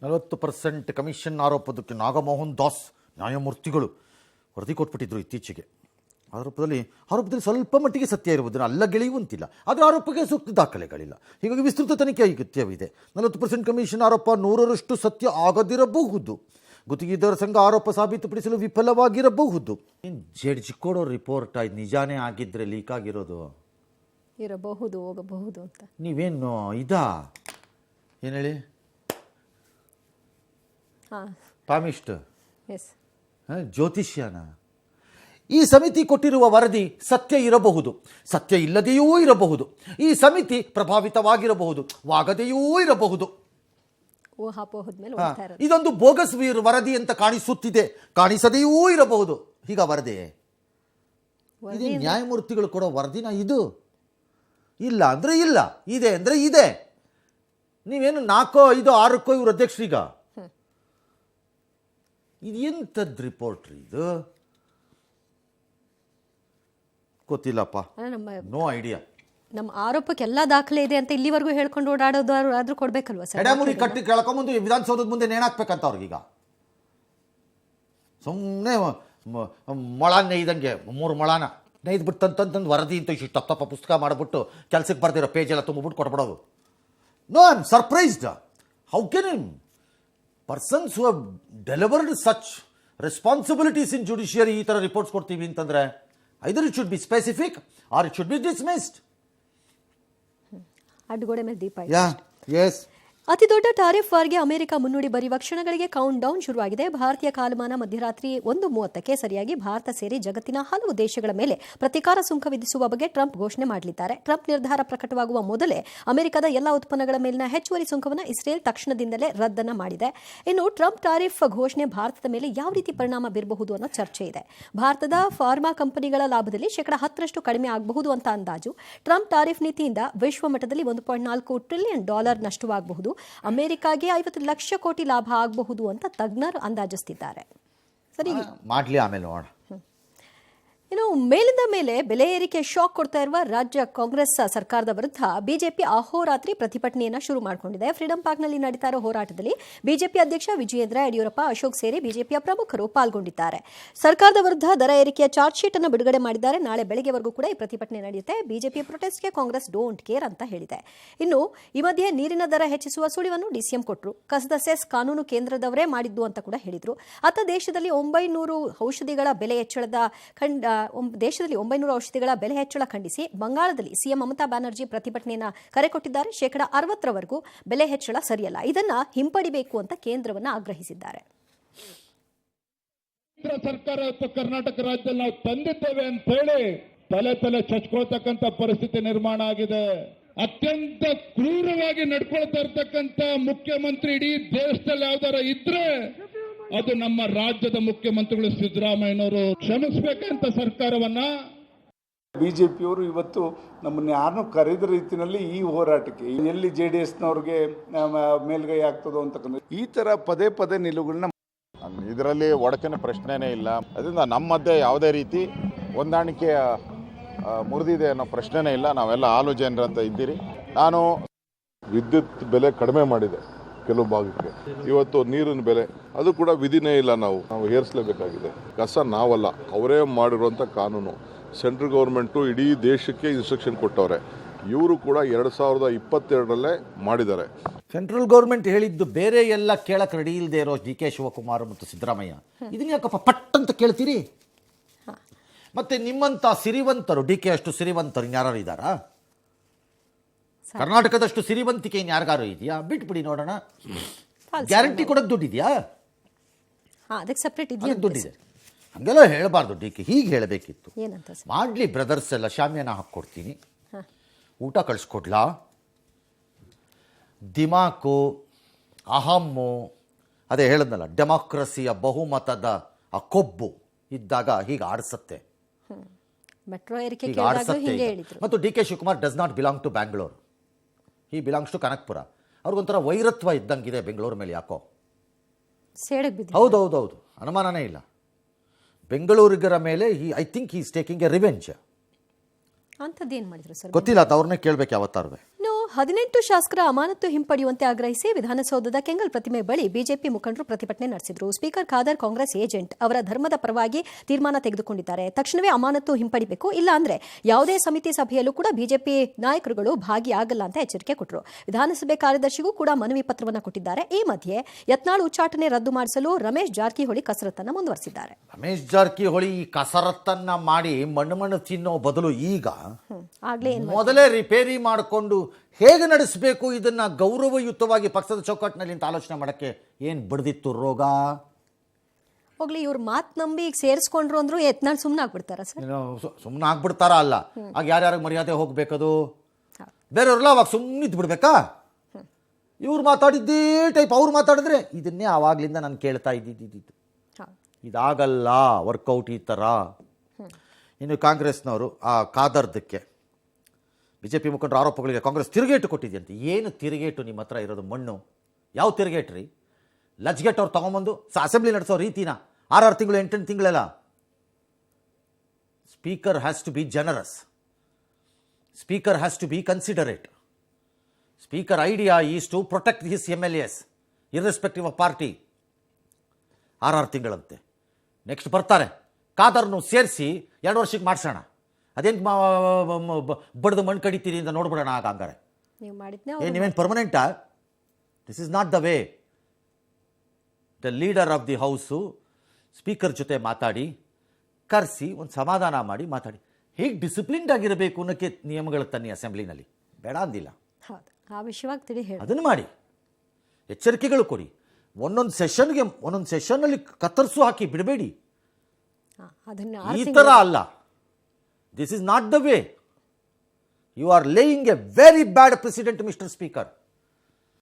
40% commission ಆರೋಪದಕ್ಕೆ Nagamohan Das ನ್ಯಾಯಮೂರ್ತಿಗಳು ವರದಿ ಕೊಟ್ಬಿಟ್ಟಿದ್ರು ಇತ್ತೀಚೆಗೆ. ಆರೋಪದಲ್ಲಿ ಸ್ವಲ್ಪ ಮಟ್ಟಿಗೆ ಸತ್ಯ ಇರುವುದನ್ನು ಅಲ್ಲಗೆಳೆಯುವಂತಿಲ್ಲ, ಆದರೆ ಆರೋಪಕ್ಕೆ ಸೂಕ್ತ ದಾಖಲೆಗಳಿಲ್ಲ. ಹೀಗಾಗಿ ವಿಸ್ತೃತ ತನಿಖೆ ಅಗತ್ಯವಿದೆ. 40% ಕಮಿಷನ್ ಆರೋಪ 100ರಷ್ಟು ಸತ್ಯ ಆಗದಿರಬಹುದು. ಗುತ್ತಿಗೆದಾರ ಸಂಘ ಆರೋಪ ಸಾಬೀತುಪಡಿಸಲು ವಿಫಲವಾಗಿರಬಹುದು. ಜಡ್ಜ್ ಕೊಡೋ ರಿಪೋರ್ಟ್ ನಿಜಾನೇ ಆಗಿದ್ರೆ ಲೀಕ್ ಆಗಿರೋದು ಇರಬಹುದು, ಹೋಗಬಹುದು ಅಂತ ನೀವೇನು ಏನು ಹೇಳಿ ಪಾಮಿಸ್ಟ್ ಜ್ಯೋತಿಷ್ಯನ? ಈ ಸಮಿತಿ ಕೊಟ್ಟಿರುವ ವರದಿ ಸತ್ಯ ಇರಬಹುದು, ಸತ್ಯ ಇಲ್ಲದೆಯೂ ಇರಬಹುದು. ಈ ಸಮಿತಿ ಪ್ರಭಾವಿತವಾಗಿರಬಹುದು, ವಾಗದೆಯೂ ಇರಬಹುದು. ಇದೊಂದು ಬೋಗಸ್ ವರದಿ ಅಂತ ಕಾಣಿಸುತ್ತಿದೆ, ಕಾಣಿಸದೆಯೂ ಇರಬಹುದು. ಹೀಗ ವರದಿ ಇದು ನ್ಯಾಯಮೂರ್ತಿಗಳು ಕೊಡೋ ವರದಿನ? ಇದು ಇಲ್ಲ ಅಂದ್ರೆ ಇಲ್ಲ, ಇದೆ ಅಂದ್ರೆ ಇದೆ. ನೀವೇನು 4, 5, 6 ಇವ್ರ ಅಧ್ಯಕ್ಷರೀಗ ಇದು ಎಂಥದ್ದು ರಿಪೋರ್ಟ್ ಇದು? ಗೊತ್ತಿಲ್ಲಪ್ಪ, ನೋ ಐಡಿಯಾ. ನಮ್ಮ ಆರೋಪಕ್ಕೆ ಎಲ್ಲ ದಾಖಲೆ ಇದೆ ಅಂತ ಇಲ್ಲಿವರೆಗೂ ಹೇಳ್ಕೊಂಡು ಓಡಾಡೋದಾದ್ರೂ ಕೊಡ್ಬೇಕಲ್ವಾ ಸರ್? ಎಡಮುರಿ ಕಟ್ಟಿ ಕೇಳ್ಕೊಂಬಂದು ವಿಧಾನಸೌಧದ ಮುಂದೆ ನೇಣಾಕ್ಬೇಕಂತ ಅವ್ರಿಗೀಗ. ಸುಮ್ಮನೆ ಮೊಳ ನೇಯ್ದಂಗೆ 3 ಮೊಳನ ನೇಯ್ದುಬಿಟ್ಟು ತಂತಂದು ವರದಿ ಅಂತ ಇಷ್ಟು ತಪ್ಪ ಪುಸ್ತಕ ಮಾಡಿಬಿಟ್ಟು ಕೆಲಸಕ್ಕೆ ಬರ್ದಿರೋ ಪೇಜ್ ಎಲ್ಲ ತುಂಬಿಬಿಟ್ಟು ಕೊಟ್ಬಿಡೋದು. No, I am surprised. How can persons who have delivered such responsibilities in judiciary ಈ ಥರ ರಿಪೋರ್ಟ್ಸ್ ಕೊಡ್ತೀವಿ ಅಂತಂದರೆ either it should be specific or it should be dismissed. ಅಡ್ಗೋಡೆ ಮೇಲೆ ದೀಪ. ಎಸ್. ಅತಿ ದೊಡ್ಡ ಟಾರಿಫ್ ವಾರ್ಗೆ ಅಮೆರಿಕ ಮುನ್ನುಡಿ ಬರೆಯುವ ಕ್ಷಣಗಳಿಗೆ ಕೌಂಟ್ ಡೌನ್ ಶುರುವಾಗಿದೆ. ಭಾರತೀಯ ಕಾಲಮಾನ ಮಧ್ಯರಾತ್ರಿ 1:30ಕ್ಕೆ ಸರಿಯಾಗಿ ಭಾರತ ಸೇರಿ ಜಗತ್ತಿನ ಹಲವು ದೇಶಗಳ ಮೇಲೆ ಪ್ರತೀಕಾರ ಸುಂಕ ವಿಧಿಸುವ ಬಗ್ಗೆ ಟ್ರಂಪ್ ಘೋಷಣೆ ಮಾಡಲಿದ್ದಾರೆ. ಟ್ರಂಪ್ ನಿರ್ಧಾರ ಪ್ರಕಟವಾಗುವ ಮೊದಲೇ ಅಮೆರಿಕದ ಎಲ್ಲ ಉತ್ಪನ್ನಗಳ ಮೇಲಿನ ಹೆಚ್ಚುವರಿ ಸುಂಕವನ್ನು ಇಸ್ರೇಲ್ ತಕ್ಷಣದಿಂದಲೇ ರದ್ದನ್ನು ಮಾಡಿದೆ. ಇನ್ನು ಟ್ರಂಪ್ ಟಾರಿಫ್ ಘೋಷಣೆ ಭಾರತದ ಮೇಲೆ ಯಾವ ರೀತಿ ಪರಿಣಾಮ ಬೀರಬಹುದು ಅನ್ನೋ ಚರ್ಚೆ ಇದೆ. ಭಾರತದ ಫಾರ್ಮಾ ಕಂಪನಿಗಳ ಲಾಭದಲ್ಲಿ 10% ಕಡಿಮೆ ಆಗಬಹುದು ಅಂತ ಅಂದಾಜು. ಟ್ರಂಪ್ ಟಾರಿಫ್ ನೀತಿಯಿಂದ ವಿಶ್ವ ಮಟ್ಟದಲ್ಲಿ $1.4 ಟ್ರಿಲಿಯನ್ ನಷ್ಟವಾಗಬಹುದು. ಅಮೆರಿಕಾಗೆ 50 ಲಕ್ಷ ಕೋಟಿ ಲಾಭ ಆಗಬಹುದು ಅಂತ ತಜ್ಞರು ಅಂದಾಜಿಸುತ್ತಿದ್ದಾರೆ. ಸರಿ, ಮಾಡ್ಲಿ ಆಮೇಲೆ ನೋಡ. ಇನ್ನು ಮೇಲಿಂದ ಮೇಲೆ ಬೆಲೆ ಏರಿಕೆ ಶಾಕ್ ಕೊಡ್ತಾ ಇರುವ ರಾಜ್ಯ ಕಾಂಗ್ರೆಸ್ ಸರ್ಕಾರದ ವಿರುದ್ಧ ಬಿಜೆಪಿ ಅಹೋರಾತ್ರಿ ಪ್ರತಿಭಟನೆಯನ್ನು ಶುರು ಮಾಡಿಕೊಂಡಿದೆ. ಫ್ರೀಡಂ ಪಾರ್ಕ್ನಲ್ಲಿ ನಡೀತಾ ಇರೋ ಹೋರಾಟದಲ್ಲಿ ಬಿಜೆಪಿ ಅಧ್ಯಕ್ಷ ವಿಜಯೇಂದ್ರ ಯಡಿಯೂರಪ್ಪ, ಅಶೋಕ್ ಸೇರಿ ಬಿಜೆಪಿಯ ಪ್ರಮುಖರು ಪಾಲ್ಗೊಂಡಿದ್ದಾರೆ. ಸರ್ಕಾರದ ವಿರುದ್ಧ ದರ ಏರಿಕೆಯ ಚಾರ್ಜ್ ಶೀಟ್ ಅನ್ನು ಬಿಡುಗಡೆ ಮಾಡಿದ್ದಾರೆ. ನಾಳೆ ಬೆಳಗ್ಗೆವರೆಗೂ ಕೂಡ ಈ ಪ್ರತಿಭಟನೆ ನಡೆಯುತ್ತೆ. ಬಿಜೆಪಿ ಪ್ರೊಟೆಸ್ಟ್ಗೆ ಕಾಂಗ್ರೆಸ್ ಡೋಂಟ್ ಕೇರ್ ಅಂತ ಹೇಳಿದೆ. ಇನ್ನು ಈ ಮಧ್ಯೆ ನೀರಿನ ದರ ಹೆಚ್ಚಿಸುವ ಸುಳಿವನ್ನು ಡಿಸಿಎಂ ಕೊಟ್ಟರು. ಕಸದ ಸೆಸ್ ಕಾನೂನು ಕೇಂದ್ರದವರೇ ಮಾಡಿದ್ದು ಅಂತ ಕೂಡ ಹೇಳಿದ್ರು. ಅತ್ತ ದೇಶದಲ್ಲಿ 900 ಔಷಧಿಗಳ ಬೆಲೆ ಹೆಚ್ಚಳ ಖಂಡಿಸಿ ಬಂಗಾಳದಲ್ಲಿ ಸಿಎಂ ಮಮತಾ ಬ್ಯಾನರ್ಜಿ ಪ್ರತಿಭಟನೆಯನ್ನ ಕರೆ ಕೊಟ್ಟಿದ್ದಾರೆ. 60%ರವರೆಗೂ ಬೆಲೆ ಹೆಚ್ಚಳ ಸರಿಯಲ್ಲ, ಇದನ್ನ ಹಿಂಪಡಿಬೇಕು ಅಂತ ಕೇಂದ್ರವನ್ನ ಆಗ್ರಹಿಸಿದ್ದಾರೆ. ಸರ್ಕಾರ ಕರ್ನಾಟಕ ರಾಜ್ಯದಲ್ಲಿ ನಾವು ತಂದಿದ್ದೇವೆ ಅಂತ ಹೇಳಿ ತಲೆ ಚಚ್ಕೊಳ್ತಕ್ಕಂಥ ಪರಿಸ್ಥಿತಿ ನಿರ್ಮಾಣ ಆಗಿದೆ. ಅತ್ಯಂತ ಕ್ರೂರವಾಗಿ ನಡ್ಕೊಳ್ತಾ ಇರ್ತಕ್ಕಂಥ ಮುಖ್ಯಮಂತ್ರಿ ಇಡೀ ದೇಶದಲ್ಲಿ ಯಾವ್ದಾರ ಇದ್ರೆ ಅದು ನಮ್ಮ ರಾಜ್ಯದ ಮುಖ್ಯಮಂತ್ರಿಗಳು ಸಿದ್ದರಾಮಯ್ಯನವರು. ಕ್ಷಮಿಸಬೇಕಂತ ಸರ್ಕಾರವನ್ನ ಬಿಜೆಪಿಯವರು ಇವತ್ತು ನಮ್ಮನ್ನು ಯಾರನ್ನೂ ಕರೆದ ರೀತಿಯಲ್ಲಿ ಈ ಹೋರಾಟಕ್ಕೆ ಎಲ್ಲಿ JDSನವ್ರಿಗೆ ಮೇಲ್ಗೈ ಆಗ್ತದೋ ಅಂತಕ್ಕಂಥ ಈ ತರ ಪದೇ ನಿಲುವುಗಳನ್ನ ಇದರಲ್ಲಿ ಒಡಕಿನ ಪ್ರಶ್ನೆನೇ ಇಲ್ಲ. ಅದರಿಂದ ನಮ್ಮ ಮಧ್ಯೆ ಯಾವುದೇ ರೀತಿ ಹೊಂದಾಣಿಕೆ ಮುರಿದಿದೆ ಅನ್ನೋ ಪ್ರಶ್ನೆನೇ ಇಲ್ಲ. ನಾವೆಲ್ಲ ಆಲು ಜನರಂತ ಇದ್ದೀರಿ. ನಾನು ವಿದ್ಯುತ್ ಬೆಲೆ ಕಡಿಮೆ ಮಾಡಿದೆ ಕೆಲವು ಭಾಗಕ್ಕೆ. ಇವತ್ತು ನೀರಿನ ಬೆಲೆ ಅದು ಕೂಡ ವಿಧಿನೇ ಇಲ್ಲ, ನಾವು ಹೇರಿಸಲೇಬೇಕಾಗಿದೆ. ಕಸ ನಾವಲ್ಲ, ಅವರೇ ಮಾಡಿರುವಂಥ ಕಾನೂನು. ಸೆಂಟ್ರಲ್ ಗೌರ್ಮೆಂಟು ಇಡೀ ದೇಶಕ್ಕೆ ಇನ್ಸ್ಟ್ರಕ್ಷನ್ ಕೊಟ್ಟವ್ರೆ. ಇವರು ಕೂಡ 2022ರಲ್ಲೇ ಮಾಡಿದ್ದಾರೆ. ಸೆಂಟ್ರಲ್ ಗೌರ್ಮೆಂಟ್ ಹೇಳಿದ್ದು ಬೇರೆ ಎಲ್ಲ ಕೇಳಕ್ಕೆ ರೆಡಿ ಇಲ್ಲದೆ ಇರೋ DK ಶಿವಕುಮಾರ್ ಮತ್ತು ಸಿದ್ದರಾಮಯ್ಯ ಇದನ್ನ ಯಾಕಪ್ಪ ಪಟ್ ಅಂತ ಕೇಳ್ತೀರಿ? ಮತ್ತೆ ನಿಮ್ಮಂತ ಸಿರಿವಂತರು, DK ಅಷ್ಟು ಸಿರಿವಂತರು ಇನ್ಯಾರು ಇದ್ದಾರಾ? ಕರ್ನಾಟಕದಷ್ಟು ಸಿರಿವಂತಿಕೆ ಇನ್ಯಾರಿಗಾರು ಇದೆಯಾ? ಬಿಟ್ಬಿಡಿ ನೋಡೋಣ. ಗ್ಯಾರಂಟಿ ಕೊಡೋಕೆ ದುಡ್ಡಿದೆಯಾ? ದುಡ್ಡಿದೆ. ಹಂಗೆಲ್ಲ ಹೇಳಬಾರ್ದು. DK ಹೀಗೆ ಹೇಳಬೇಕಿತ್ತು. ಮಾಡ್ಲಿ ಬ್ರದರ್ಸ್ ಎಲ್ಲ ಶಾಮಿಯಾನ ಹಾಕ್ಕೊಡ್ತೀನಿ, ಊಟ ಕಳಿಸ್ಕೊಡ್ಲಾ, ದಿಮಾಕು ಅಹಮ್ಮು ಅದೇ ಹೇಳದ್ನಲ್ಲ, ಡೆಮಾಕ್ರಸಿಯ ಬಹುಮತದ ಆ ಕೊಬ್ಬು ಇದ್ದಾಗ ಹೀಗೆ ಆಡಿಸತ್ತೆ. ಮತ್ತು DK Shivakumar does not belong to Bangalore, he belongs to Kanakapura. ಅವ್ರಿಗೊಂಥರ ವೈರತ್ವ ಇದ್ದಂಗಿದೆ ಬೆಂಗಳೂರು ಮೇಲೆ. ಯಾಕೋ ಹೌದು, ಅನುಮಾನನೇ ಇಲ್ಲ. ಬೆಂಗಳೂರಿಗರ ಮೇಲೆ I think he is taking a revenge. ಅಂತದ್ದೇನು ಮಾಡಿದ್ರು ಸರ್ ಗೊತ್ತಿಲ್ಲ, ಅದು ಅವ್ರನ್ನೇ ಕೇಳಬೇಕು ಯಾವತ್ತಾರು. 18 ಶಾಸಕರ ಅಮಾನತು ಹಿಂಪಡೆಯುವಂತೆ ಆಗ್ರಹಿಸಿ ವಿಧಾನಸೌಧದ ಕೆಂಗಲ್ ಪ್ರತಿಮೆ ಬಳಿ ಬಿಜೆಪಿ ಮುಖಂಡರು ಪ್ರತಿಭಟನೆ ನಡೆಸಿದರು. ಸ್ಪೀಕರ್ ಖಾದರ್ ಕಾಂಗ್ರೆಸ್ ಏಜೆಂಟ್ ಅವರ ಧರ್ಮದ ಪರವಾಗಿ ತೀರ್ಮಾನ ತೆಗೆದುಕೊಂಡಿದ್ದಾರೆ. ತಕ್ಷಣವೇ ಅಮಾನತು ಹಿಂಪಡಿಬೇಕು, ಇಲ್ಲ ಅಂದ್ರೆ ಯಾವುದೇ ಸಮಿತಿ ಸಭೆಯಲ್ಲೂ ಕೂಡ ಬಿಜೆಪಿ ನಾಯಕರುಗಳು ಭಾಗಿಯಾಗಲ್ಲ ಅಂತ ಎಚ್ಚರಿಕೆ ಕೊಟ್ಟರು. ವಿಧಾನಸಭೆ ಕಾರ್ಯದರ್ಶಿಗೂ ಕೂಡ ಮನವಿ ಪತ್ರವನ್ನು ಕೊಟ್ಟಿದ್ದಾರೆ. ಈ ಮಧ್ಯೆ ಯತ್ನಾಳ್ ಉಚ್ಚಾಟನೆ ರದ್ದು ಮಾಡಿಸಲು ರಮೇಶ್ ಜಾರಕಿಹೊಳಿ ಕಸರತ್ತನ್ನು ಮುಂದುವರೆಸಿದ್ದಾರೆ. ರಮೇಶ್ ಜಾರಕಿಹೊಳಿ ಈ ಕಸರತ್ತನ್ನ ಮಾಡಿ ಮಣ್ಣು ತಿನ್ನೋ ಬದಲು ಈಗ ಮೊದಲೇ ರಿಪೇರಿ ಮಾಡಿಕೊಂಡು ಹೇಗೆ ನಡೆಸಬೇಕು ಇದನ್ನ ಗೌರವಯುತವಾಗಿ ಪಕ್ಷದ ಚೌಕಟ್ಟಿನಲ್ಲಿ ಅಂತ ಆಲೋಚನೆ ಮಾಡಕ್ಕೆ ಏನ್ ಬಡ್ದಿತ್ತು ರೋಗ. ಹೋಗ್ಲಿ, ಇವ್ರ ಮಾತು ನಂಬಿ ಈಗ ಸೇರಿಸ್ಕೊಂಡ್ರು ಅಂದ್ರು ಯತ್ನಾಳ್ ಸುಮ್ಮನೆ ಆಗ್ಬಿಡ್ತಾರ ಸರ್? ಸುಮ್ಮನೆ ಆಗ್ಬಿಡ್ತಾರ ಅಲ್ಲ, ಆಗ ಯಾರ್ಯಾರಿಗೆ ಮರ್ಯಾದೆ ಹೋಗ್ಬೇಕದು? ಬೇರೆಯವ್ರಲ್ಲ ಅವಾಗ ಸುಮ್ಮನಿದ್ದು ಬಿಡ್ಬೇಕಾ? ಇವ್ರು ಮಾತಾಡಿದ್ದೇ ಟೈಪ್ ಅವ್ರು ಮಾತಾಡಿದ್ರೆ ಇದನ್ನೇ ಆವಾಗ್ಲಿಂದ ನಾನು ಕೇಳ್ತಾ ಇದ್ದಿದ್ದು. ಇದಾಗಲ್ಲ ವರ್ಕೌಟ್ ಈ ಥರ. ಇನ್ನು ಕಾಂಗ್ರೆಸ್ನವರು ಆ ಕಾದರ್ದಕ್ಕೆ ಬಿಜೆಪಿ ಮುಖಂಡರ ಆರೋಪಗಳಿಗೆ ಕಾಂಗ್ರೆಸ್ ತಿರುಗೇಟು ಕೊಟ್ಟಿದೆಯಂತೆ. ಏನು ತಿರುಗೇಟು ನಿಮ್ಮ ಹತ್ರ ಇರೋದು? ಮಣ್ಣು ಯಾವ ತಿರುಗೇಟು ರೀ? ಲಜ್ಗೆಟ್ ಅವ್ರು ತೊಗೊಂಬಂದು ಅಸೆಂಬ್ಲಿ ನಡೆಸೋ ರೀತಿನ 6 ತಿಂಗಳು 8 ತಿಂಗಳೆಲ್ಲ. Speaker has to be generous, speaker has to be considerate. Speaker idea is to protect his MLAs irrespective of party. 6 ತಿಂಗಳಂತೆ. ನೆಕ್ಸ್ಟ್ ಬರ್ತಾರೆ ಕಾದರ್ನು ಸೇರಿಸಿ 2 ವರ್ಷಕ್ಕೆ ಮಾಡಿಸೋಣ. ಅದೇನು ಬಡ್ದು ಮಣ್ಣು ಕಡಿತೀರಿ ಅಂತ ನೋಡ್ಬಿಡೋಣ. ಆಗ ಹಂಗಾರೆ ನೀವೇನು ಪರ್ಮನೆಂಟಾ? This is not the way. The leader of the house speaker ಜೊತೆ ಮಾತಾಡಿ ಕರೆಸಿ ಒಂದು ಸಮಾಧಾನ ಮಾಡಿ ಮಾತಾಡಿ. ಹೇಗೆ ಡಿಸಿಪ್ಲಿನ್ಡ್ ಆಗಿರಬೇಕು ಅನ್ನೋಕ್ಕೆ ನಿಯಮಗಳು ತನ್ನಿ ಅಸೆಂಬ್ಲಿನಲ್ಲಿ. ಬೇಡ ಅಂದಿಲ್ಲ, ಆ ವಿಷಯವಾಗಿ ತಿಳಿ ಹೇಳಿ ಅದನ್ನು ಮಾಡಿ, ಎಚ್ಚರಿಕೆಗಳು ಕೊಡಿ. ಒಂದೊಂದು ಸೆಷನ್ನಲ್ಲಿ ಕತ್ತರಿಸು ಹಾಕಿ ಬಿಡಬೇಡಿ. ಈ ಥರ ಅಲ್ಲ. This is not the way. You are laying a very bad precedent mister speaker.